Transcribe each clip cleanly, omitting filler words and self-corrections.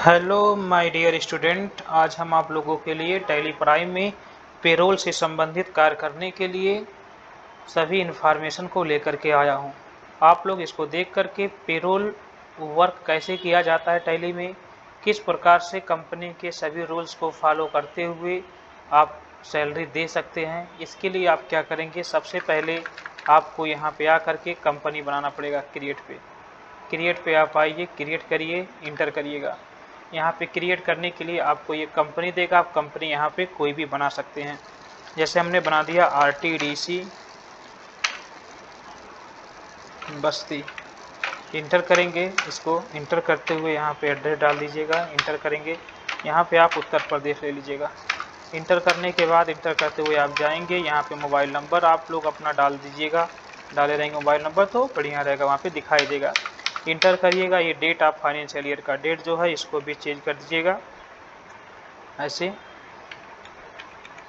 Hello my dear student, आज हम आप लोगों के लिए टैली प्राइम में पेरोल से संबंधित कार्य करने के लिए सभी इन्फॉर्मेशन को लेकर के आया हूं। आप लोग इसको देख करके पेरोल वर्क कैसे किया जाता है, टैली में किस प्रकार से कंपनी के सभी रूल्स को फॉलो करते हुए आप सैलरी दे सकते हैं, इसके लिए आप क्या करेंगे। सबसे पहले आपको यहाँ पे आकर के कंपनी बनाना पड़ेगा। क्रिएट पे आप आइए, क्रिएट करिए, इंटर करिएगा। यहाँ पे क्रिएट करने के लिए आपको ये कंपनी देगा। आप कंपनी यहाँ पे कोई भी बना सकते हैं। जैसे हमने बना दिया RTDC बस्ती। इंटर करेंगे, इसको इंटर करते हुए यहाँ पे एड्रेस डाल दीजिएगा। इंटर करेंगे, यहाँ पे आप उत्तर प्रदेश ले लीजिएगा। इंटर करने के बाद इंटर करते हुए आप जाएंगे, यहाँ पे मोबाइल नंबर आप लोग अपना डाल दीजिएगा। डाले रहेंगे मोबाइल नंबर तो बढ़िया रहेगा, वहाँ पे दिखाई देगा। इंटर करिएगा। ये डेट आप फाइनेंशियल ईयर का डेट जो है इसको भी चेंज कर दीजिएगा। ऐसे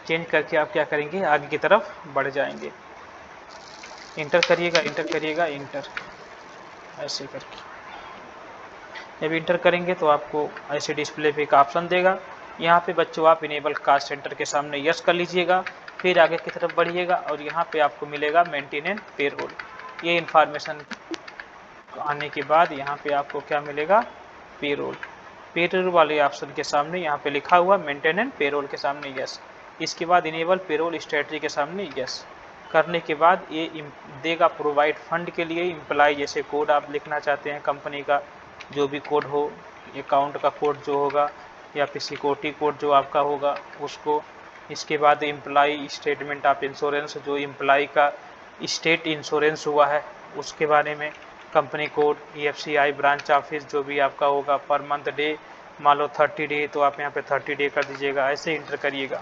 चेंज करके आप क्या करेंगे, आगे की तरफ बढ़ जाएंगे। इंटर करिएगा, इंटर करिएगा, इंटर ऐसे करके जब इंटर करेंगे तो आपको ऐसे डिस्प्ले पे एक ऑप्शन देगा। यहाँ पे बच्चों आप इनेबल कास्ट सेंटर के सामने यस कर लीजिएगा। फिर आगे की तरफ बढ़िएगा और यहाँ पे आपको मिलेगा मेंटेनेंस पेरोल। ये इन्फॉर्मेशन आने के बाद यहाँ पे आपको क्या मिलेगा, पेरोल वाले ऑप्शन के सामने यहाँ पे लिखा हुआ मेंटेनेंस पेरोल के सामने यस। इसके बाद इनेबल पेरोल स्ट्रेटजी के सामने यस करने के बाद ये देगा प्रोवाइड फंड के लिए इम्प्लाई। जैसे कोड आप लिखना चाहते हैं कंपनी का, जो भी कोड हो, अकाउंट का कोड जो होगा या फिर सिक्योरिटी कोड जो आपका होगा उसको। इसके बाद एम्प्लाई स्टेटमेंट आप इंश्योरेंस, जो एम्प्लाई का स्टेट इंश्योरेंस हुआ है उसके बारे में, company code, EFCI branch office जो भी आपका होगा, पर मंथ डे, मान लो 30 डे तो आप यहाँ पे 30 डे कर दीजिएगा। ऐसे इंटर करिएगा।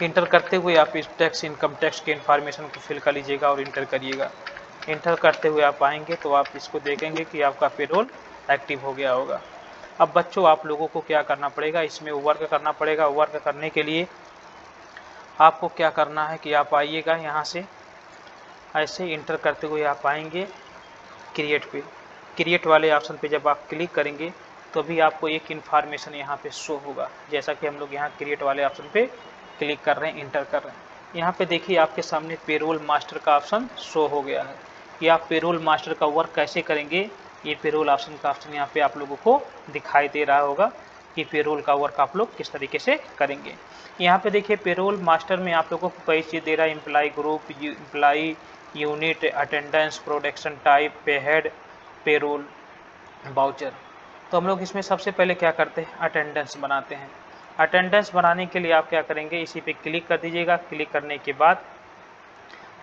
इंटर करते हुए आप इस टैक्स, इनकम टैक्स के इन्फॉर्मेशन को फिल कर लीजिएगा और इंटर करिएगा। इंटर करते हुए आप आएंगे तो आप इसको देखेंगे कि आपका पेरोल एक्टिव हो गया होगा। अब बच्चों आप लोगों को क्या करना पड़ेगा, इसमें वर्क करना पड़ेगा। वर्क करने के लिए आपको क्या करना है कि आप आइएगा यहाँ से, ऐसे इंटर करते हुए आप आएंगे क्रिएट पे। क्रिएट वाले ऑप्शन पे जब आप क्लिक करेंगे तो भी आपको एक इन्फॉर्मेशन यहाँ पे शो होगा। जैसा कि हम लोग यहाँ क्रिएट वाले ऑप्शन पे क्लिक कर रहे हैं, इंटर कर रहे हैं। यहाँ पे देखिए आपके सामने पेरोल मास्टर का ऑप्शन शो हो गया है कि आप पेरोल मास्टर का वर्क कैसे करेंगे। ये पेरोल ऑप्शन का ऑप्शन यहाँ पे आप लोगों को दिखाई दे रहा होगा कि पेरोल का वर्क आप लोग किस तरीके से करेंगे। यहाँ पे देखिए पेरोल मास्टर में आप लोगों को कई चीज़ दे रहा है, employee group, employee unit, attendance, production type, पे हेड, पेरोल, वाउचर। तो हम लोग इसमें सबसे पहले क्या करते हैं, अटेंडेंस बनाते हैं। अटेंडेंस बनाने के लिए आप क्या करेंगे, इसी पे क्लिक कर दीजिएगा। क्लिक करने के बाद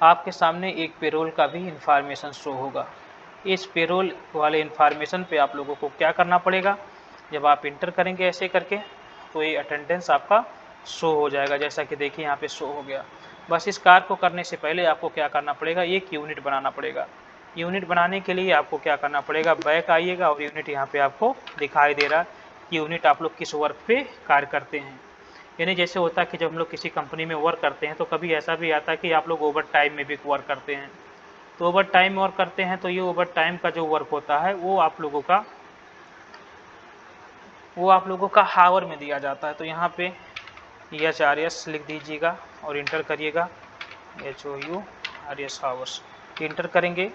आपके सामने एक पेरोल का भी इंफॉर्मेशन शो होगा। इस पेरोल वाले इंफॉर्मेशन पे आप लोगों को क्या करना पड़ेगा, जब आप इंटर करेंगे ऐसे करके तो ये अटेंडेंस आपका शो हो जाएगा। जैसा कि देखिए यहाँ पे शो हो गया। बस इस कार्य को करने से पहले आपको क्या करना पड़ेगा, एक यूनिट बनाना पड़ेगा। यूनिट बनाने के लिए आपको क्या करना पड़ेगा, बैक आइएगा और यूनिट यहाँ पे आपको दिखाई दे रहा है कि यूनिट आप लोग किस वर्क पे कार्य करते हैं। यानी जैसे होता है कि जब हम लोग किसी कंपनी में वर्क करते हैं तो कभी ऐसा भी आता है कि आप लोग ओवर टाइम में भी वर्क करते हैं। तो ओवर टाइम वर्क करते हैं तो ये ओवर टाइम का जो वर्क होता है वो आप लोगों का हावर में दिया जाता है। तो यहाँ पे HRS लिख दीजिएगा और इंटर करिएगा, HOURS हावर्स। इंटर करेंगे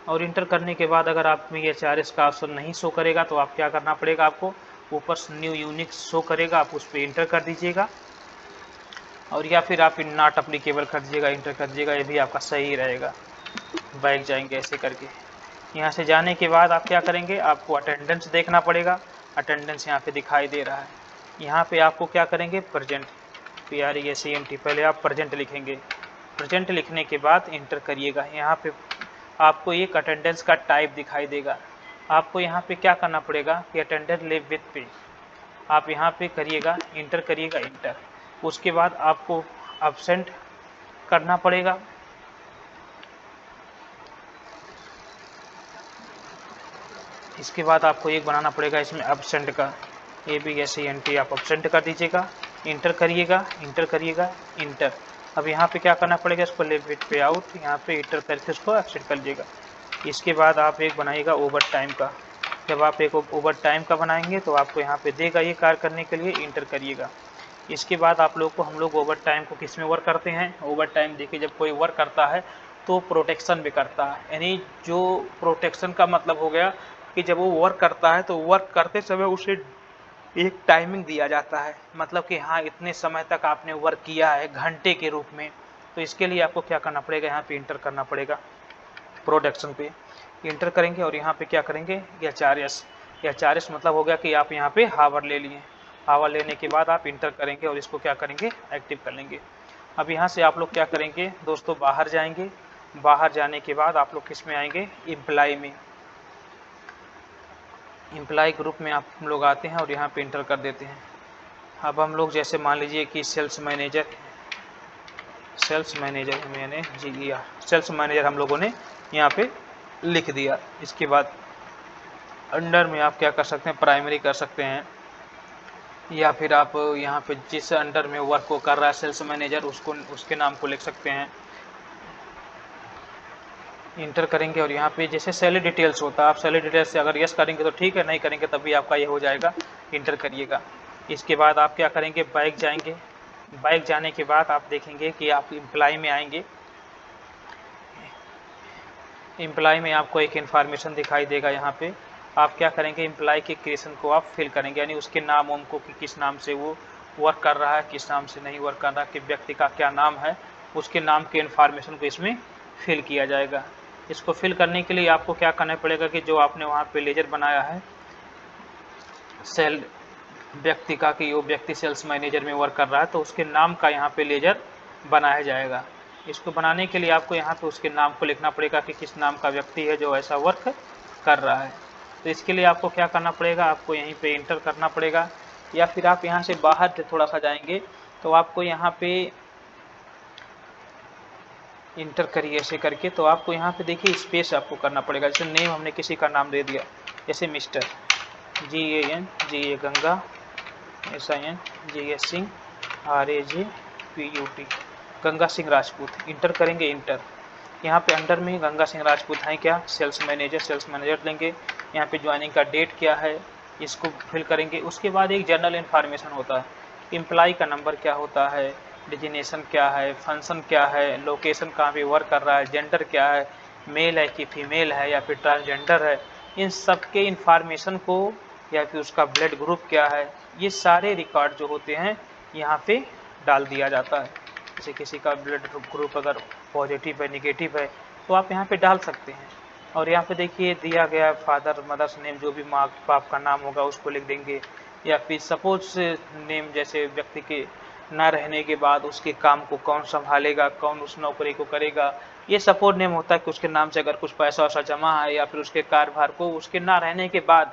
और इंटर करने के बाद अगर आप में HRS का ऑप्शन नहीं शो करेगा तो आप क्या करना पड़ेगा, आपको ऊपर न्यू यूनिक शो करेगा, आप उस पर इंटर कर दीजिएगा और या फिर आप नॉट अप्लीकेबल कर दीजिएगा, इंटर कर दीजिएगा। ये भी आपका सही रहेगा। बैक जाएंगे ऐसे करके। यहाँ से जाने के बाद आप क्या करेंगे, आपको अटेंडेंस देखना पड़ेगा। अटेंडेंस यहाँ पे दिखाई दे रहा है। यहाँ पे आपको क्या करेंगे, प्रेजेंट, PRESENT, पहले आप प्रेजेंट लिखेंगे। प्रेजेंट लिखने के बाद इंटर करिएगा। यहाँ पे आपको एक अटेंडेंस का टाइप दिखाई देगा। आपको यहाँ पे क्या करना पड़ेगा कि अटेंडेंस लिव विथ पे आप यहाँ पे करिएगा, इंटर करिएगा, इंटर। उसके बाद आपको एब्सेंट करना पड़ेगा। इसके बाद आपको एक बनाना पड़ेगा इसमें एब्सेंट का, ABSENT आप एब्सेंट कर दीजिएगा, इंटर करिएगा, इंटर करिएगा, इंटर। अब यहाँ पे क्या करना पड़ेगा, इसको लेफ्ट विथ पे आउट, यहाँ पे इंटर करके उसको एब्सेंट कर लीजिएगा। इसके बाद आप एक बनाइएगा ओवर टाइम का, जब आप एक ओवर टाइम का बनाएंगे तो आपको यहाँ पे देगा ये कार्य करने के लिए, इंटर करिएगा। इसके बाद आप लोग को हम लोग ओवर टाइम को किस में वर्क करते हैं, ओवर टाइम देखिए जब कोई वर्क करता है तो प्रोटेक्शन भी करता है, यानी जो प्रोटेक्शन का मतलब हो गया कि जब वो वर्क करता है तो वर्क करते समय उसे एक टाइमिंग दिया जाता है, मतलब कि हाँ इतने समय तक आपने वर्क किया है घंटे के रूप में। तो इसके लिए आपको क्या करना पड़ेगा, यहाँ पे इंटर करना पड़ेगा, प्रोडक्शन पे इंटर करेंगे और यहाँ पे क्या करेंगे HRS। HRS मतलब हो गया कि आप यहाँ पे हावर ले लिए, हावर लेने के बाद आप इंटर करेंगे और इसको क्या करेंगे, एक्टिव कर लेंगे। अब यहाँ से आप लोग क्या करेंगे दोस्तों, बाहर जाएंगे। बाहर जाने के बाद आप लोग किस में आएंगे, एम्प्लाई में, एम्प्लाई ग्रुप में आप लोग आते हैं और यहाँ पे इंटर कर देते हैं। अब हम लोग जैसे मान लीजिए कि सेल्स मैनेजर मैंने जी लिया, सेल्स मैनेजर हम लोगों ने यहाँ पे लिख दिया। इसके बाद अंडर में आप क्या कर सकते हैं, प्राइमरी कर सकते हैं, या फिर आप यहाँ पे जिस अंडर में वर्क को कर रहा है सेल्स मैनेजर उसको उसके नाम को लिख सकते हैं। इंटर करेंगे और यहाँ पे जैसे सैलरी डिटेल्स होता है, आप सैलरी डिटेल्स से अगर यस करेंगे तो ठीक है, नहीं करेंगे तब भी आपका ये हो जाएगा, इंटर करिएगा। इसके बाद आप क्या करेंगे, बाइक जाएंगे। बाइक जाने के बाद आप देखेंगे कि आप एम्प्लाई में आएंगे। एम्प्लाई में आपको एक इन्फॉर्मेशन दिखाई देगा, यहाँ पे आप क्या करेंगे, एम्प्लाई के क्रिएशन को आप फिल करेंगे, यानी उसके नाम उम को कि किस नाम से वो वर्क कर रहा है, किस नाम से नहीं वर्क कर रहा, कि व्यक्ति का क्या नाम है, उसके नाम के इन्फॉर्मेशन को इसमें फिल किया जाएगा। इसको फिल करने के लिए आपको क्या करना पड़ेगा कि जो आपने वहाँ पे लेजर बनाया है सेल व्यक्ति का, कि वो व्यक्ति सेल्स मैनेजर में वर्क कर रहा है तो उसके नाम का यहाँ पे लेजर बनाया जाएगा। इसको बनाने के लिए आपको यहाँ पे उसके नाम को लिखना पड़ेगा कि किस नाम का व्यक्ति है जो ऐसा वर्क कर रहा है। तो इसके लिए आपको क्या करना पड़ेगा, आपको यहीं पे इंटर करना पड़ेगा, या फिर आप यहाँ से बाहर से थोड़ा सा जाएंगे तो आपको यहाँ पे इंटर करिए ऐसे करके, तो आपको यहाँ पे देखिए स्पेस आपको करना पड़ेगा। जैसे नेम हमने किसी का नाम दे दिया, जैसे mister GAN Ganga, SIN GS Singh RAJPUT Ganga Singh Rajput, inter करेंगे, इंटर। यहाँ पे अंडर में गंगा सिंह राजपूत हैं क्या, सेल्स मैनेजर लेंगे। यहाँ पे ज्वाइनिंग का डेट क्या है इसको फिल करेंगे। उसके बाद एक जनरल इन्फॉर्मेशन होता है, एम्प्लॉय का नंबर क्या होता है, डिजिनेशन क्या है, फंक्शन क्या है, लोकेशन कहाँ पे वर्क कर रहा है, जेंडर क्या है, मेल है कि फीमेल है या फिर ट्रांसजेंडर है, इन सब के इन्फॉर्मेशन को, या फिर उसका ब्लड ग्रुप क्या है, ये सारे रिकॉर्ड जो होते हैं यहाँ पे डाल दिया जाता है। जैसे किसी का ब्लड ग्रुप अगर पॉजिटिव है निगेटिव है तो आप यहाँ पे डाल सकते हैं। और यहाँ पे देखिए दिया गया फादर मदर्स नेम, जो भी माँ बाप का नाम होगा उसको लिख देंगे, या फिर सपोज नेम, जैसे व्यक्ति के ना रहने के बाद उसके काम को कौन संभालेगा, कौन उस नौकरी को करेगा, ये सपोर्ट नेम होता है कि उसके नाम से अगर कुछ पैसा वैसा जमा है या फिर उसके कार्यभार को उसके ना रहने के बाद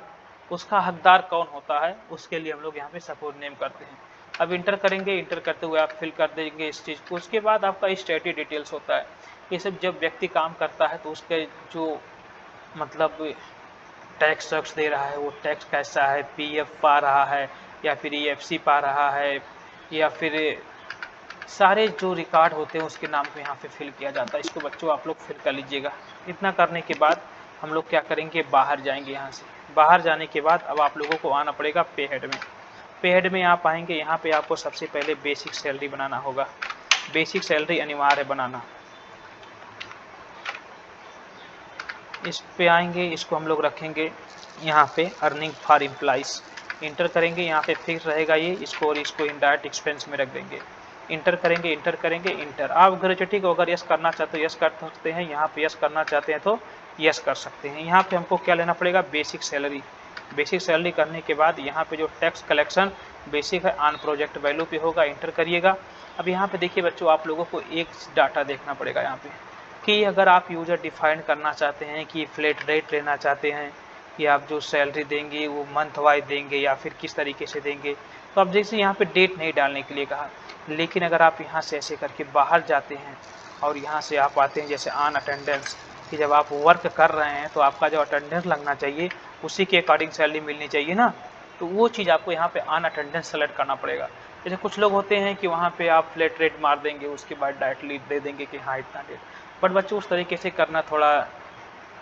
उसका हकदार कौन होता है, उसके लिए हम लोग यहाँ पे सपोर्ट नेम करते हैं। अब इंटर करेंगे, इंटर करते हुए आप फिल कर देंगे इस चीज़ को। उसके बाद आपका स्टैट्यूट डिटेल्स होता है, ये सब जब व्यक्ति काम करता है तो उसके जो मतलब टैक्स वैक्स दे रहा है वो टैक्स कैसा है, PF पा रहा है या फिर EFC पा रहा है, या फिर सारे जो रिकॉर्ड होते हैं उसके नाम को यहाँ पे फिल किया जाता है। इसको बच्चों आप लोग फिल कर लीजिएगा। इतना करने के बाद हम लोग क्या करेंगे, बाहर जाएंगे। यहाँ से बाहर जाने के बाद अब आप लोगों को आना पड़ेगा पे हेड में। पे हेड में आप आएंगे, यहाँ पे आपको सबसे पहले बेसिक सैलरी बनाना होगा। बेसिक सैलरी अनिवार्य है बनाना। इस पे आएंगे, इसको हम लोग रखेंगे यहाँ पे अर्निंग फॉर एम्प्लॉइज, इंटर करेंगे। यहाँ पे फिक्स रहेगा ये, इसको और इसको इनडायरेक्ट एक्सपेंस में रख देंगे। इंटर करेंगे, इंटर करेंगे, इंटर। आप ग्रेजुएटी को अगर यस करना चाहते हो यस कर सकते हैं, यहाँ पे यस करना चाहते हैं तो यस कर सकते हैं। यहाँ पे हमको क्या लेना पड़ेगा, बेसिक सैलरी। बेसिक सैलरी करने के बाद यहाँ पे जो टैक्स कलेक्शन बेसिक है ऑन प्रोजेक्ट वैल्यू पे होगा, इंटर करिएगा। अब यहाँ पे देखिए बच्चों, आप लोगों को एक डाटा देखना पड़ेगा यहाँ पे कि अगर आप यूजर डिफाइन करना चाहते हैं कि फ्लैट रेट लेना चाहते हैं कि आप जो सैलरी देंगे वो मंथ वाइज देंगे या फिर किस तरीके से देंगे, तो अब जैसे यहाँ पे डेट नहीं डालने के लिए कहा, लेकिन अगर आप यहाँ से ऐसे करके बाहर जाते हैं और यहाँ से आप आते हैं जैसे ऑन अटेंडेंस, कि जब आप वर्क कर रहे हैं तो आपका जो अटेंडेंस लगना चाहिए उसी के अकॉर्डिंग सैलरी मिलनी चाहिए ना, तो वो चीज़ आपको यहाँ पे ऑन अटेंडेंस सेलेक्ट करना पड़ेगा। जैसे कुछ लोग होते हैं कि वहाँ पे आप फ्लैट रेट मार देंगे, उसके बाद डायरेक्टली दे देंगे कि हाँ इतना डेट, बट बच्चों उस तरीके से करना थोड़ा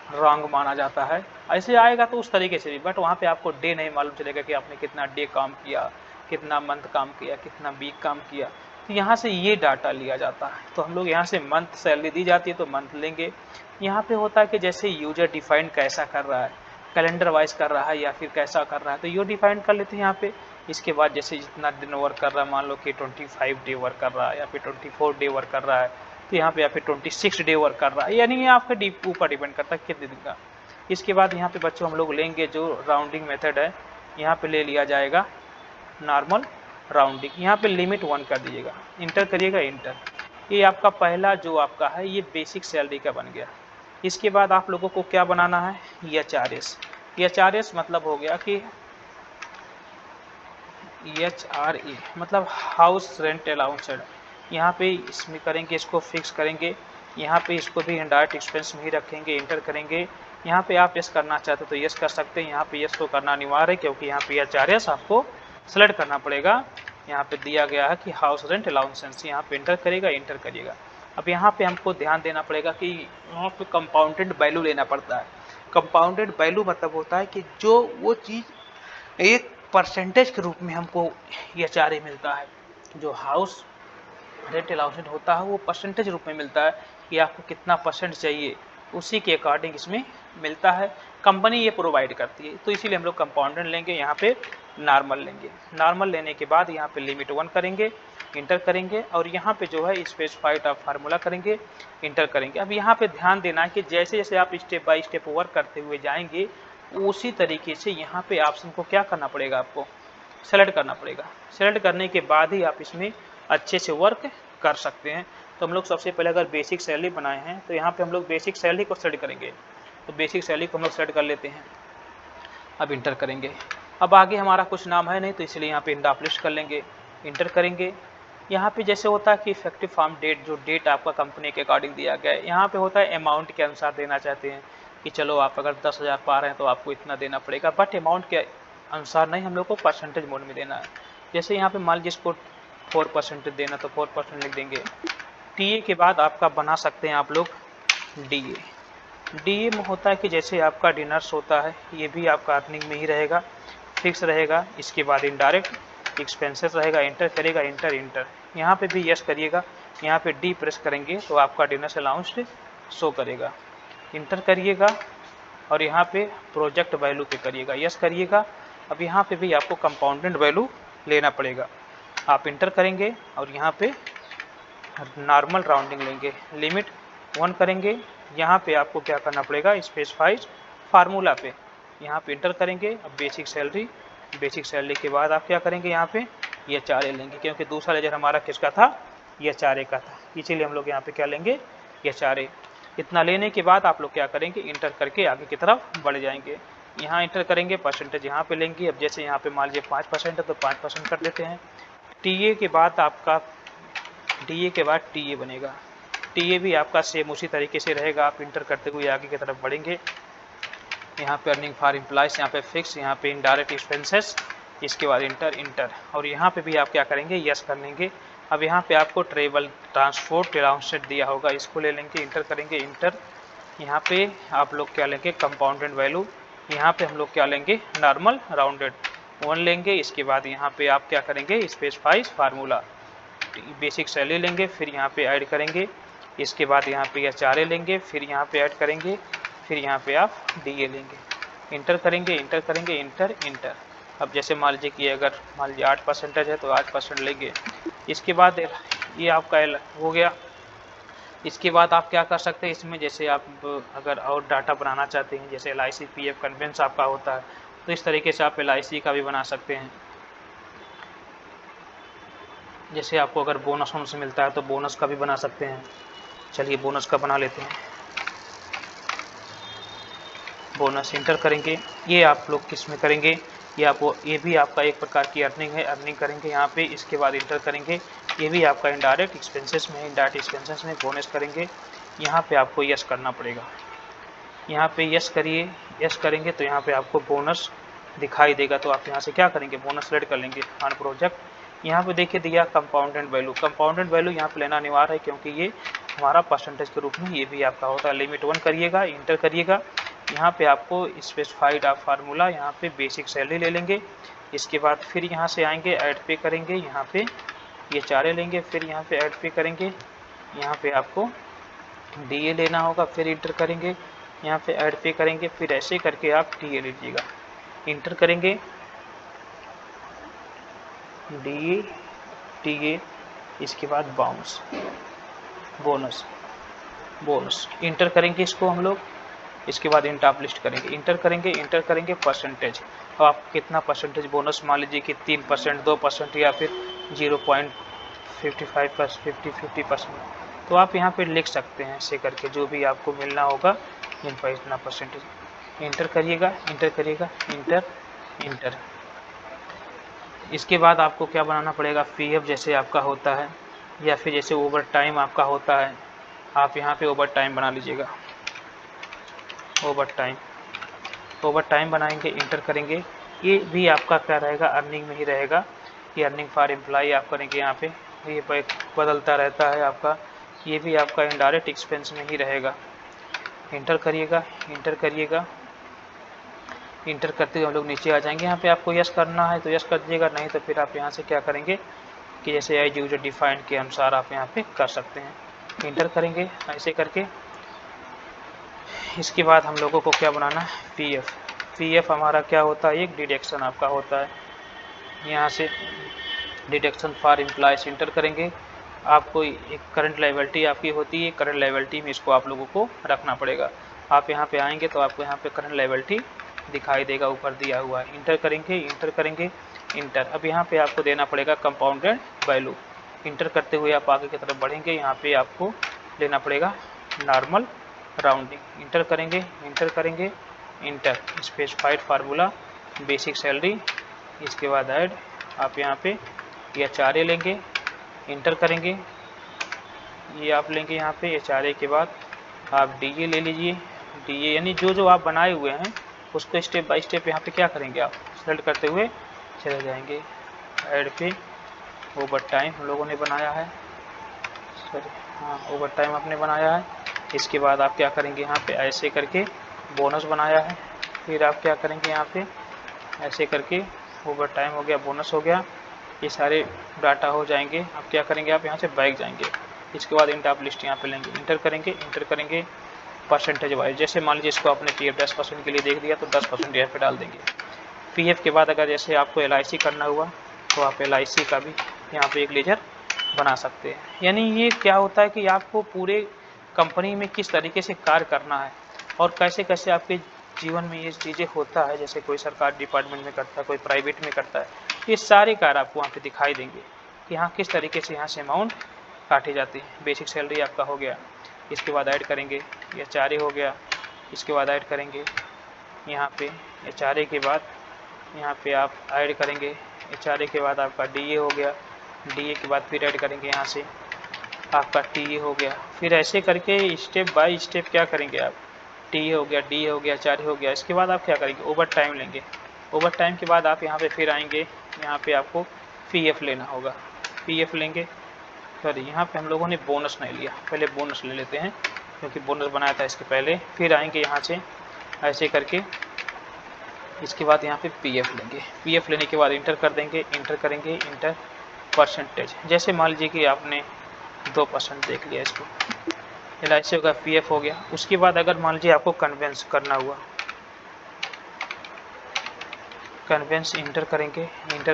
रॉन्ग माना जाता है। ऐसे आएगा तो उस तरीके से भी, बट वहाँ पे आपको डे नहीं मालूम चलेगा कि आपने कितना डे काम किया, कितना मंथ काम किया, कितना वीक काम किया। तो यहाँ से ये डाटा लिया जाता है। तो हम लोग यहाँ से मंथ सैलरी दी जाती है तो मंथ लेंगे। यहाँ पे होता है कि जैसे यूजर डिफाइन कैसा कर रहा है, कैलेंडर वाइज कर रहा है या फिर कैसा कर रहा है, तो ये डिफाइन कर लेते हैं यहाँ पे। इसके बाद जैसे जितना दिन वर्क कर रहा है, मान लो कि 25 डे वर्क कर रहा है या फिर 24 डे वर्क कर रहा है, तो यहाँ पे या फिर 26 डे वर्क कर रहा है, यानी ये आपके ऊपर डिपेंड करता है कितने दिन का। इसके बाद यहाँ पे बच्चों हम लोग लेंगे जो राउंडिंग मेथड है, यहाँ पे ले लिया जाएगा नॉर्मल राउंडिंग। यहाँ पे लिमिट 1 कर दीजिएगा, इंटर करिएगा, इंटर। ये आपका पहला जो आपका है ये बेसिक सैलरी का बन गया। इसके बाद आप लोगों को क्या बनाना है, HRS। HRS मतलब हो गया कि HRA मतलब हाउस रेंट अलाउंस। यहाँ पे इसमें करेंगे, इसको फिक्स करेंगे। यहाँ पे इसको भी इनडायरेक्ट एक्सपेंस में ही रखेंगे, इंटर करेंगे। यहाँ पे आप यस करना चाहते हो तो यस कर सकते हैं। यहाँ पे यस तो करना अनिवार्य है क्योंकि यहाँ पे HRS आपको सेलेक्ट करना पड़ेगा। यहाँ पे दिया गया है कि हाउस रेंट अलाउंसेंस, यहाँ पे इंटर करेगा, इंटर करिएगा। अब यहाँ पे हमको ध्यान देना पड़ेगा कि यहाँ पे कंपाउंडेड वैल्यू लेना पड़ता है। कंपाउंडेड वैल्यू मतलब होता है कि जो वो चीज़ एक परसेंटेज के रूप में हमको HRA मिलता है। जो हाउस रेंट अलाउंस होता है वो परसेंटेज रूप में मिलता है कि आपको कितना परसेंट चाहिए, उसी के अकॉर्डिंग इसमें मिलता है। कंपनी ये प्रोवाइड करती है, तो इसीलिए हम लोग कंपाउंडेड लेंगे, यहाँ पे नॉर्मल लेंगे। नॉर्मल लेने के बाद यहाँ पे लिमिट 1 करेंगे, इंटर करेंगे, और यहाँ पे जो है स्पेसिफाइड ऑफ फार्मूला करेंगे, इंटर करेंगे। अब यहाँ पे ध्यान देना है कि जैसे जैसे आप स्टेप बाय स्टेप वर्क करते हुए जाएंगे, उसी तरीके से यहाँ पे ऑप्शन को क्या करना पड़ेगा, आपको सेलेक्ट करना पड़ेगा। सेलेक्ट करने के बाद ही आप इसमें अच्छे से वर्क कर सकते हैं। तो हम लोग सबसे पहले अगर बेसिक सैलरी बनाए हैं तो यहाँ पे हम लोग बेसिक सैलरी को सेलेक्ट करेंगे। तो बेसिक सैलरी को हम लोग सेलेक्ट कर लेते हैं, अब इंटर करेंगे। अब आगे हमारा कुछ नाम है नहीं तो इसलिए यहाँ पे इंडाप्लिस्ट कर लेंगे, इंटर करेंगे। यहाँ पे जैसे होता है कि इफेक्टिव फॉर्म डेट, जो डेट आपका कंपनी के अकॉर्डिंग दिया गया है, यहाँ पे होता है अमाउंट के अनुसार देना चाहते हैं कि चलो आप अगर 10,000 पा रहे हैं तो आपको इतना देना पड़ेगा, बट अमाउंट के अनुसार नहीं, हम लोग को परसेंटेज मोड में देना है। जैसे यहाँ पे मान लीजिए इसको 4% देना तो 4% लिख देंगे। टीए के बाद आपका बना सकते हैं आप लोग डीए। डीए में होता है कि जैसे आपका डिनर्स होता है, ये भी आपका अर्निंग में ही रहेगा, फिक्स रहेगा। इसके बाद इनडायरेक्ट एक्सपेंसेस रहेगा, इंटर करेगा, इंटर इंटर। यहाँ पे भी यस करिएगा, यहाँ पे डी प्रेस करेंगे तो आपका डिनर्स अलाउंस शो करेगा, इंटर करिएगा, और यहाँ पे प्रोजेक्ट वैल्यू पे करिएगा, यस करिएगा। अब यहाँ पे भी आपको कंपाउंडेड वैल्यू लेना पड़ेगा, आप इंटर करेंगे और यहाँ पे नॉर्मल राउंडिंग लेंगे, लिमिट 1 करेंगे। यहाँ पे आपको क्या करना पड़ेगा, स्पेसिफाइड फार्मूला पे यहाँ पे इंटर करेंगे। अब बेसिक सैलरी के बाद आप क्या करेंगे, यहाँ पे HRA लेंगे, क्योंकि दूसरा लेजर हमारा किसका था, HRA का था, इसीलिए हम लोग यहाँ पे क्या लेंगे, HRA। इतना लेने के बाद आप लोग क्या करेंगे, इंटर करके आगे की तरफ बढ़ जाएंगे। यहाँ इंटर करेंगे, परसेंटेज यहाँ पे लेंगे। अब जैसे यहाँ पे मान लीजिए 5% है तो 5% कर देते हैं। टीए के बाद आपका डीए के बाद टीए बनेगा, टीए भी आपका सेम उसी तरीके से रहेगा। आप इंटर करते हुए आगे की तरफ बढ़ेंगे। यहाँ पे अर्निंग फॉर एम्प्लॉयज़, यहाँ पे फिक्स, यहाँ पे इनडायरेक्ट एक्सपेंसेस, इसके बाद इंटर इंटर, और यहाँ पे भी आप क्या करेंगे, यस कर लेंगे। अब यहाँ पे आपको ट्रेवल ट्रांसपोर्ट अलाउंस दिया होगा, इसको ले लेंगे, इंटर करेंगे, इंटर। यहाँ पे आप लोग क्या लेंगे, कंपाउंडेड वैल्यू। यहाँ पे हम लोग क्या लेंगे, नॉर्मल राउंडेड 1 लेंगे। इसके बाद यहाँ पे आप क्या करेंगे, स्पेसिफाइड फार्मूला, बेसिक सैलरी लेंगे, फिर यहाँ पे ऐड करेंगे। इसके बाद यहाँ पे HRA लेंगे, फिर यहाँ पे ऐड करेंगे, फिर यहाँ पे आप DA लेंगे, इंटर करेंगे, इंटर करेंगे, इंटर इंटर। अब जैसे मान लीजिए कि अगर मान लीजिए 8% है तो 8% लेंगे। इसके बाद ये आपका हो गया। इसके बाद आप क्या कर सकते हैं इसमें, जैसे आप अगर और डाटा बनाना चाहते हैं, जैसे LIC PF कन्वेंस आपका होता है, तो इस तरीके से आप LIC का भी बना सकते हैं। जैसे आपको अगर बोनस से मिलता है तो बोनस का भी बना सकते हैं। चलिए बोनस का बना लेते हैं, बोनस इंटर करेंगे। ये आप लोग किस में करेंगे, ये भी आपका एक प्रकार की अर्निंग है, अर्निंग करेंगे यहाँ पे। इसके बाद इंटर करेंगे, ये भी आपका इनडायरेक्ट एक्सपेंसेस में है, इनडायरेक्ट एक्सपेंसेस में बोनस करेंगे। यहाँ पे आपको यस करना पड़ेगा, यहाँ पे यस करिए, यस करेंगे तो यहाँ पे आपको बोनस दिखाई देगा। तो आप यहाँ से क्या करेंगे, बोनस सेलेक्ट कर लेंगे ऑन प्रोजेक्ट, यहाँ पे देखिए दिया कंपाउंडेड वैल्यू। कंपाउंडेड वैल्यू यहाँ पे लेना अनिवार्य है क्योंकि ये हमारा परसेंटेज के रूप में ये भी आपका होता है। लिमिट 1 करिएगा, इंटर करिएगा। यहाँ पे आपको स्पेसिफाइड आप फार्मूला यहाँ पे बेसिक सैलरी ले लेंगे। इसके बाद फिर यहाँ से आएंगे ऐड पे करेंगे, यहाँ पे ये चारे लेंगे, फिर यहाँ पे ऐड पे करेंगे, यहाँ पे आपको DA लेना होगा, फिर इंटर करेंगे, यहाँ पे ऐड पे करेंगे, फिर ऐसे करके आप DA लीजिएगा, इंटर करेंगे DA TA, इसके बाद बोनस इंटर करेंगे इसको हम लोग। इसके बाद इंट आप लिस्ट करेंगे, इंटर करेंगे परसेंटेज। अब आप कितना परसेंटेज बोनस, मान लीजिए कि 3%, 2% या फिर 0.55%, 50% तो आप यहाँ पे लिख सकते हैं ऐसे करके, जो भी आपको मिलना होगा इनका इतना परसेंटेज। इंटर करिएगा, इंटर। इसके बाद आपको क्या बनाना पड़ेगा, PF जैसे आपका होता है या फिर जैसे ओवर टाइम आपका होता है, आप यहाँ पे ओवर टाइम बना लीजिएगा। ओवर टाइम बनाएंगे, इंटर करेंगे। ये भी आपका क्या रहेगा, अर्निंग में ही रहेगा। ये अर्निंग फॉर एम्प्लॉय आप करेंगे, यहाँ पे ये बदलता रहता है आपका, ये भी आपका इनडायरेक्ट एक्सपेंस में ही रहेगा। इंटर करिएगा, इंटर करते हुए हम लोग नीचे आ जाएंगे। यहाँ पे आपको यस करना है तो यस कर दीजिएगा, नहीं तो फिर आप यहाँ से क्या करेंगे कि जैसे एज यूजर डिफाइंड के अनुसार आप यहाँ पे कर सकते हैं। इंटर करेंगे ऐसे करके। इसके बाद हम लोगों को क्या बनाना है, PF हमारा क्या होता है, एक डिडक्शन आपका होता है। यहाँ से डिडक्शन फॉर एम्प्लॉयज इंटर करेंगे। आपको एक करंट लायबिलिटी आपकी होती है, करंट लायबिलिटी में इसको आप लोगों को रखना पड़ेगा। आप यहाँ पे आएंगे तो आपको यहाँ पे करंट लायबिलिटी दिखाई देगा, ऊपर दिया हुआ है। इंटर करेंगे, इंटर। अब यहाँ पे आपको देना पड़ेगा कंपाउंडेड वैल्यू। इंटर करते हुए आप आगे की तरफ बढ़ेंगे, यहाँ पे आपको लेना पड़ेगा नॉर्मल राउंडिंग। इंटर करेंगे, inter specified formula basic salary, इसके बाद ऐड आप यहाँ पे ये HRA लेंगे, इंटर करेंगे, ये आप लेंगे यहाँ पे HRA के बाद आप DA ले लीजिए। DA यानी जो आप बनाए हुए हैं उसको स्टेप बाय स्टेप यहाँ पे क्या करेंगे, आप सेलेक्ट करते हुए चले जाएंगे। ऐड पे ओवर टाइम हम लोगों ने बनाया है, ओवर टाइम आपने बनाया है। इसके बाद आप क्या करेंगे, यहाँ पे ऐसे करके बोनस बनाया है, फिर आप क्या करेंगे यहाँ पे ऐसे करके ओवर टाइम हो गया, बोनस हो गया, ये सारे डाटा हो जाएंगे। आप क्या करेंगे, आप यहाँ से बैक जाएंगे। इसके बाद इंट आप लिस्ट यहाँ पे लेंगे, इंटर करेंगे परसेंटेज वाइज। जैसे मान लीजिए इसको आपने PF 10% के लिए देख दिया तो 10% यहाँ पे डाल देंगे। PF के बाद अगर जैसे आपको LIC करना हुआ तो आप LIC का भी यहाँ पे एक लेजर बना सकते हैं। यानी ये क्या होता है कि आपको पूरे कंपनी में किस तरीके से कार्य करना है और कैसे कैसे आपके जीवन में ये चीज़ें होता है, जैसे कोई सरकार डिपार्टमेंट में करता है, कोई प्राइवेट में करता है, ये सारे कार्य आपको वहाँ पे दिखाई देंगे कि हाँ किस तरीके से यहाँ से अमाउंट काटी जाती है। बेसिक सैलरी आपका हो गया, इसके बाद ऐड करेंगे ये HRA हो गया, इसके बाद ऐड करेंगे यहाँ पे HRA के बाद यहाँ पे आप ऐड करेंगे HRA के बाद आपका DA हो गया, DA के बाद फिर ऐड करेंगे यहाँ से आपका TA हो गया। फिर ऐसे करके स्टेप बाय स्टेप क्या करेंगे आप, TA हो गया, DA हो गया, HRA हो गया। इसके बाद आप क्या करेंगे, ओवर टाइम लेंगे। ओवर टाइम के बाद आप यहाँ पे फिर आएंगे, यहाँ पे आपको PF लेना होगा, PF लेंगे। सॉरी यहाँ पे हम लोगों ने बोनस नहीं लिया, पहले बोनस ले लेते हैं क्योंकि बोनस बनाया था इसके पहले। फिर आएंगे यहाँ से ऐसे करके, इसके बाद यहाँ पे PF लेंगे। PF लेने के बाद इंटर कर देंगे, इंटर करेंगे, इंटर परसेंटेज। जैसे मान लीजिए कि आपने 2% देख लिया, इसको LIC होगा, PF हो गया। उसके बाद अगर मान लीजिए आपको कन्वेंस करना हुआ, कन्वेंस इंटर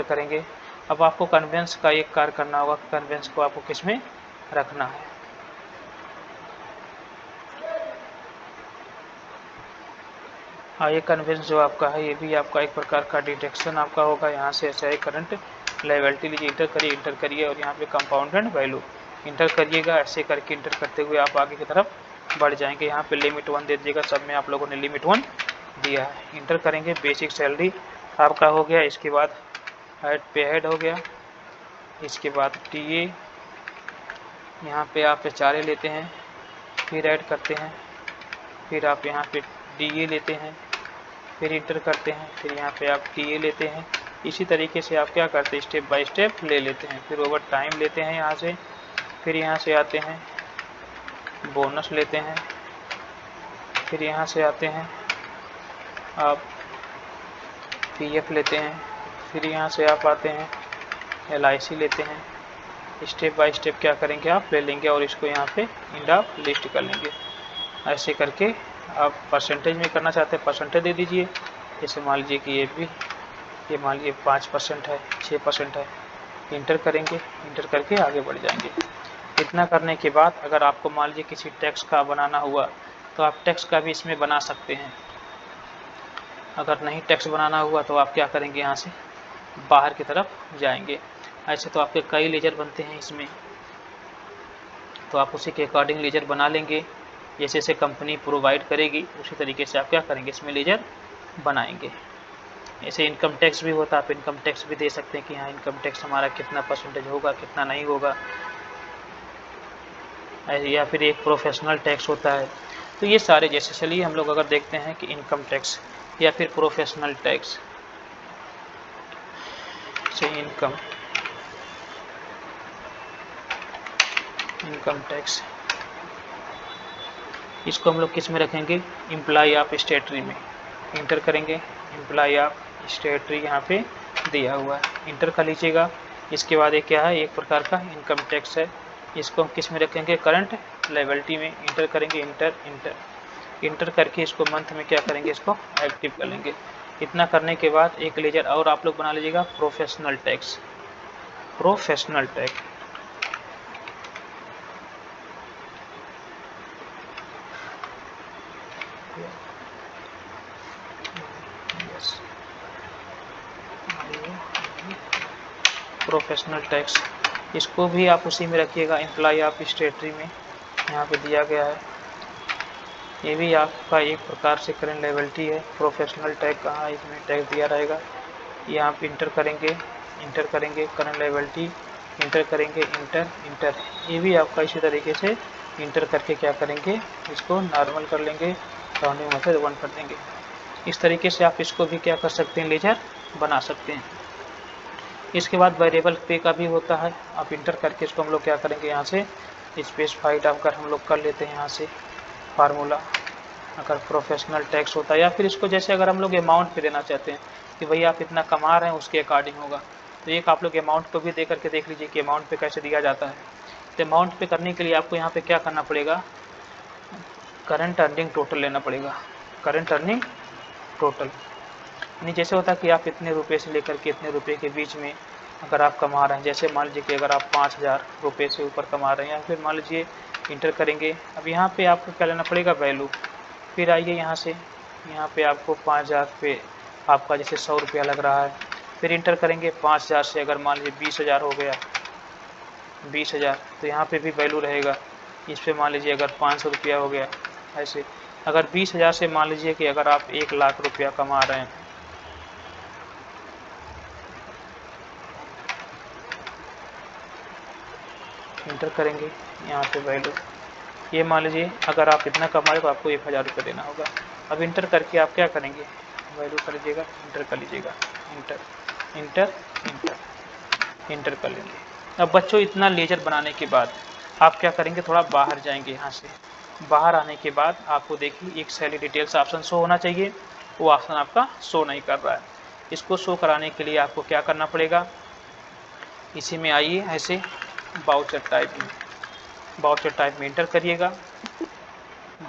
करेंगे। अब आपको कन्वेंस का एक कार्य करना होगा, कन्वेंस को आपको किस में रखना है। हाँ, ये कन्वेंस जो आपका है ये भी आपका एक प्रकार का डिडक्शन आपका होगा। यहाँ से ऐसा करंट लायबिलिटी लीजिए, इंटर करिए और यहाँ पे कंपाउंडेड वैल्यू इंटर करिएगा। ऐसे करके इंटर करते हुए आप आगे की तरफ बढ़ जाएंगे। यहाँ पे लिमिट 1 दे दीजिएगा, सब में आप लोगों ने लिमिट 1 दिया है। इंटर करेंगे, बेसिक सैलरी आपका हो गया। इसके बाद ऐड पे ऐड हो गया, इसके बाद TA, यहाँ पे आप HRA लेते हैं, फिर ऐड करते हैं, फिर आप यहाँ पे DA लेते हैं, फिर इंटर करते हैं, फिर यहाँ पे आप TA लेते हैं, इसी तरीके से आप क्या करते हैं, स्टेप बाय स्टेप ले लेते हैं। फिर ओवर टाइम लेते हैं यहाँ से, फिर यहाँ से आते हैं बोनस लेते हैं, फिर यहाँ से आते हैं आप पीएफ लेते हैं, फिर यहाँ से आप आते हैं LIC लेते हैं। स्टेप बाय स्टेप क्या करेंगे, आप ले लेंगे और इसको यहाँ पे इंड ऑफ लिस्ट कर लेंगे। ऐसे करके आप परसेंटेज में करना चाहते हैं परसेंटेज दे दीजिए। जैसे मान लीजिए कि ये मान लीजिए 5% है, 6% है, इंटर करेंगे, इंटर करके आगे बढ़ जाएंगे। इतना करने के बाद अगर आपको मान लीजिए किसी टैक्स का बनाना हुआ तो आप टैक्स का भी इसमें बना सकते हैं। अगर नहीं टैक्स बनाना हुआ तो आप क्या करेंगे, यहाँ से बाहर की तरफ जाएंगे। ऐसे तो आपके कई लेजर बनते हैं इसमें, तो आप उसी के अकॉर्डिंग लेजर बना लेंगे। जैसे जैसे कंपनी प्रोवाइड करेगी उसी तरीके से आप क्या करेंगे, इसमें लेजर बनाएंगे। ऐसे इनकम टैक्स भी होता है, आप इनकम टैक्स भी दे सकते हैं कि हाँ इनकम टैक्स हमारा कितना परसेंटेज होगा, कितना नहीं होगा। या फिर एक प्रोफेशनल टैक्स होता है। तो ये सारे, जैसे चलिए हम लोग अगर देखते हैं कि इनकम टैक्स या फिर प्रोफेशनल टैक्स से इनकम टैक्स, इसको हम लोग किस में रखेंगे, एम्प्लॉय ऑफ स्टेटरी में। इंटर करेंगे, एम्प्लॉय ऑफ स्टेटरी यहाँ पे दिया हुआ है, इंटर कर लीजिएगा। इसके बाद ये क्या है, एक प्रकार का इनकम टैक्स है। इसको हम किस में रखेंगे, करंट लायबिलिटी में। इंटर करेंगे, इंटर करके इसको मंथ में क्या करेंगे, इसको एक्टिव कर लेंगे। इतना करने के बाद एक लेजर और आप लोग बना लीजिएगा, प्रोफेशनल टैक्स। प्रोफेशनल टैक्स, इसको भी आप उसी में रखिएगा, एम्प्लॉय ऑफ स्टेटरी में यहाँ पे दिया गया है। ये भी आपका एक प्रकार से करंट लायबिलिटी है। प्रोफेशनल टैक्स कहाँ, इसमें टैक्स दिया रहेगा। यहाँ पे इंटर करेंगे करंट लायबिलिटी, इंटर करेंगे, इंटर। ये भी आपका इसी तरीके से इंटर करके क्या करेंगे, इसको नॉर्मल कर लेंगे, राउंडिंग मेथड 1 कर देंगे। इस तरीके से आप इसको भी क्या कर सकते हैं, लेजर बना सकते हैं। इसके बाद वेरिएबल पे का भी होता है। आप इंटर करके इसको हम लोग क्या करेंगे, यहाँ से स्पेसिफाइड अगर हम लोग कर लेते हैं यहाँ से फार्मूला, अगर प्रोफेशनल टैक्स होता है, या फिर इसको जैसे अगर हम लोग अमाउंट पे देना चाहते हैं कि भाई आप इतना कमा रहे हैं उसके अकॉर्डिंग होगा, तो एक आप लोग अमाउंट को भी दे करके देख लीजिए कि अमाउंट पे कैसे दिया जाता है। तो अमाउंट पे करने के लिए आपको यहाँ पे क्या करना पड़ेगा, करंट अर्निंग टोटल लेना पड़ेगा। करंट अर्निंग टोटल यानी जैसे होता है कि आप इतने रुपये से लेकर के इतने रुपये के बीच में अगर आप कमा रहे हैं, जैसे मान लीजिए कि अगर आप 5,000 रुपये से ऊपर कमा रहे हैं, या फिर मान लीजिए इंटर करेंगे। अब यहाँ पे आपको क्या लेना पड़ेगा, वैल्यू। फिर आइए यहाँ से, यहाँ पे आपको 5,000 पे आपका जैसे 100 रुपया लग रहा है, फिर इंटर करेंगे। 5,000 से अगर मान लीजिए 20,000 हो गया, 20,000, तो यहाँ पे भी वैल्यू रहेगा। इस पर मान लीजिए अगर 500 रुपया हो गया। ऐसे अगर 20,000 से मान लीजिए कि अगर आप 1,00,000 रुपया कमा रहे हैं, इंटर करेंगे, यहाँ पे वैल्यू। ये मान लीजिए अगर आप इतना कमा रहे तो आपको 1,000 रुपये देना होगा। अब इंटर करके आप क्या करेंगे, वैल्यू कर लीजिएगा, इंटर कर लीजिएगा, इंटर कर लेंगे। अब बच्चों इतना लेजर बनाने के बाद आप क्या करेंगे, थोड़ा बाहर जाएंगे। यहाँ से बाहर आने के बाद आपको देखिए एक सैलरी डिटेल्स ऑप्शन शो होना चाहिए, वो ऑप्शन आपका शो नहीं कर रहा है। इसको शो कराने के लिए आपको क्या करना पड़ेगा, इसी में आइए, ऐसे वाउचर टाइप में इंटर करिएगा,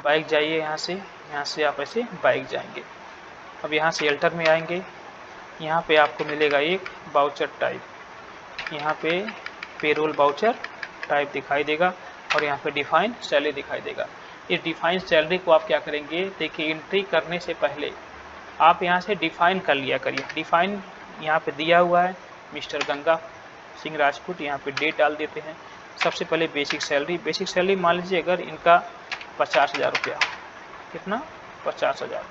बाइक जाइए, यहाँ से आप ऐसे बाइक जाएंगे। अब यहाँ से एल्टर में आएंगे, यहाँ पे आपको मिलेगा एक वाउचर टाइप, यहाँ पे पेरोल वाउचर टाइप दिखाई देगा और यहाँ पे डिफाइन सैलरी दिखाई देगा। इस डिफाइन सैलरी को आप क्या करेंगे, देखिए एंट्री करने से पहले आप यहाँ से डिफाइन कर लिया करिए। डिफाइन यहाँ पे दिया हुआ है मिस्टर गंगा सिंह राजपूत, यहाँ पे डेट डाल देते हैं। सबसे पहले बेसिक सैलरी मान लीजिए अगर इनका 50,000 रुपया, कितना, 50,000,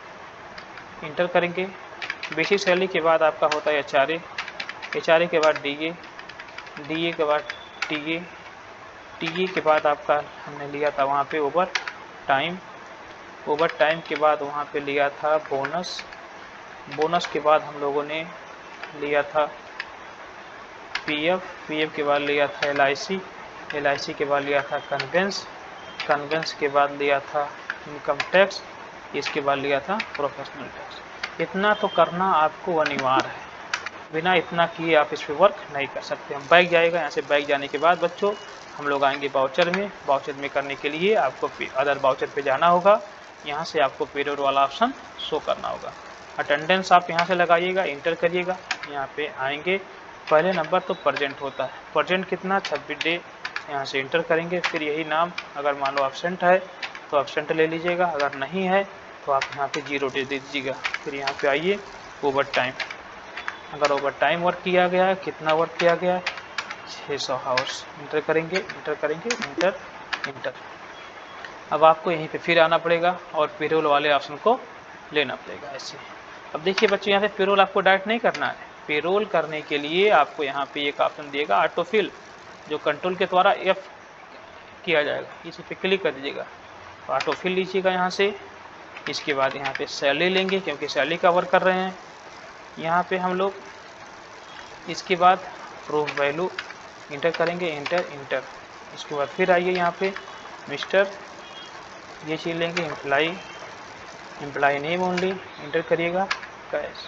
इंटर करेंगे। बेसिक सैलरी के बाद आपका होता है HRA के बाद DA के बाद टीए के बाद आपका हमने लिया था वहाँ पे ओवर टाइम के बाद वहाँ पे लिया था बोनस के बाद हम लोगों ने लिया था पीएफ, पीएफ के बाद लिया था एलआईसी, एलआईसी के बाद लिया था कन्वेंस, कन्वेंस के बाद लिया था इनकम टैक्स, इसके बाद लिया था प्रोफेशनल टैक्स। इतना तो करना आपको अनिवार्य है, बिना इतना किए आप इस पर वर्क नहीं कर सकते। हम बैक जाएगा, यहाँ से बैक जाने के बाद बच्चों हम लोग आएंगे वाउचर में। वाउचर में करने के लिए आपको अदर वाउचर पे जाना होगा। यहाँ से आपको पेरोल वाला ऑप्शन शो करना होगा। अटेंडेंस आप यहाँ से लगाइएगा, इंटर करिएगा। यहाँ पे आएंगे, पहले नंबर तो प्रेजेंट होता है, प्रेजेंट कितना 26 डे, यहाँ से इंटर करेंगे। फिर यही नाम, अगर मान लो एब्सेंट है तो एब्सेंट ले लीजिएगा, अगर नहीं है तो आप यहाँ पे 0 डे दे दीजिएगा। फिर यहाँ पे आइए ओवर टाइम, अगर ओवर टाइम वर्क किया गया है, कितना वर्क किया गया है 600 आवर्स, इंटर करेंगे, इंटर करेंगे, इंटर, इंटर। अब आपको यहीं पे फिर आना पड़ेगा और पेरोल वाले ऑप्शन को लेना पड़ेगा ऐसे। अब देखिए बच्चों, यहाँ से पेरोल आपको डायरेक्ट नहीं करना है। पेरोल करने के लिए आपको यहाँ पे एक ऑप्शन दिएगा ऑटोफिल, जो कंट्रोल के द्वारा F किया जाएगा, इसी पे क्लिक कर दीजिएगा। तो ऑटोफिल लीजिएगा यहाँ से। इसके बाद यहाँ पे सैलरी लेंगे, क्योंकि सैलरी का वर्क कर रहे हैं यहाँ पे हम लोग। इसके बाद प्रूफ वैल्यू इंटर करेंगे, इंटर, इंटर। इसके बाद फिर आइए यहाँ पे मिस्टर, ये चीज़ लेंगे, employee, employee name only, inter करिएगा, कैश,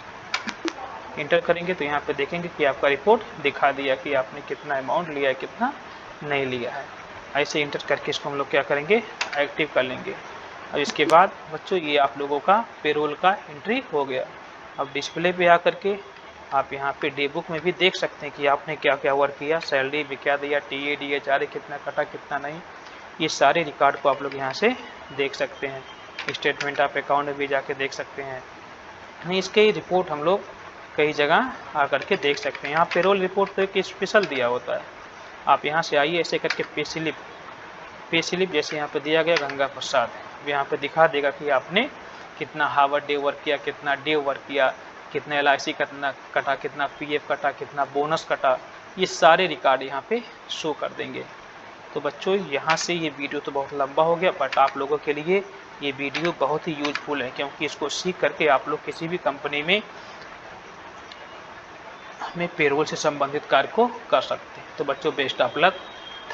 इंटर करेंगे तो यहाँ पे देखेंगे कि आपका रिपोर्ट दिखा दिया कि आपने कितना अमाउंट लिया है, कितना नहीं लिया है। ऐसे इंटर करके इसको हम लोग क्या करेंगे, एक्टिव कर लेंगे। और इसके बाद बच्चों ये आप लोगों का पेरोल का एंट्री हो गया। अब डिस्प्ले पे आकर के आप यहाँ पे डे बुक में भी देख सकते हैं कि आपने क्या क्या वर्क किया, सैलरी भी क्या दिया, टीए DHRA कितना कटा, कितना नहीं। ये सारे रिकॉर्ड को आप लोग यहाँ से देख सकते हैं। स्टेटमेंट आप अकाउंट में भी जाके देख सकते हैं। इसके रिपोर्ट हम लोग कई जगह आकर के देख सकते हैं। यहाँ पेरोल रिपोर्ट तो एक स्पेशल दिया होता है। आप यहाँ से आइए, ऐसे करके पे स्लिप, पे स्लिप जैसे यहाँ पे दिया गया गंगा प्रसाद, यहाँ पे दिखा देगा कि आपने कितना हावर डे वर्क किया, कितना डे वर्क किया, कितना LIC कितना कटा, कितना PF कटा, कितना बोनस कटा। ये सारे रिकॉर्ड यहाँ पे शो कर देंगे। तो बच्चों यहाँ से ये वीडियो तो बहुत लंबा हो गया, बट आप लोगों के लिए ये वीडियो बहुत ही यूजफुल है, क्योंकि इसको सीख करके आप लोग किसी भी कंपनी में पेरोल से संबंधित कार्य को कर सकते हैं। तो बच्चों best of luck,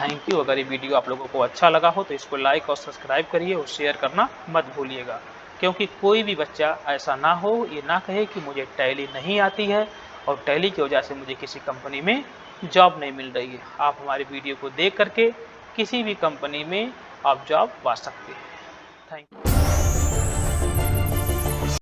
thank you. अगर ये वीडियो आप लोगों को अच्छा लगा हो तो इसको लाइक और सब्सक्राइब करिए और शेयर करना मत भूलिएगा, क्योंकि कोई भी बच्चा ऐसा ना हो, ये ना कहे कि मुझे टैली नहीं आती है और टैली की वजह से मुझे किसी कंपनी में जॉब नहीं मिल रही है। आप हमारे वीडियो को देख करके किसी भी कंपनी में आप जॉब पा सकते हैं। Thank you.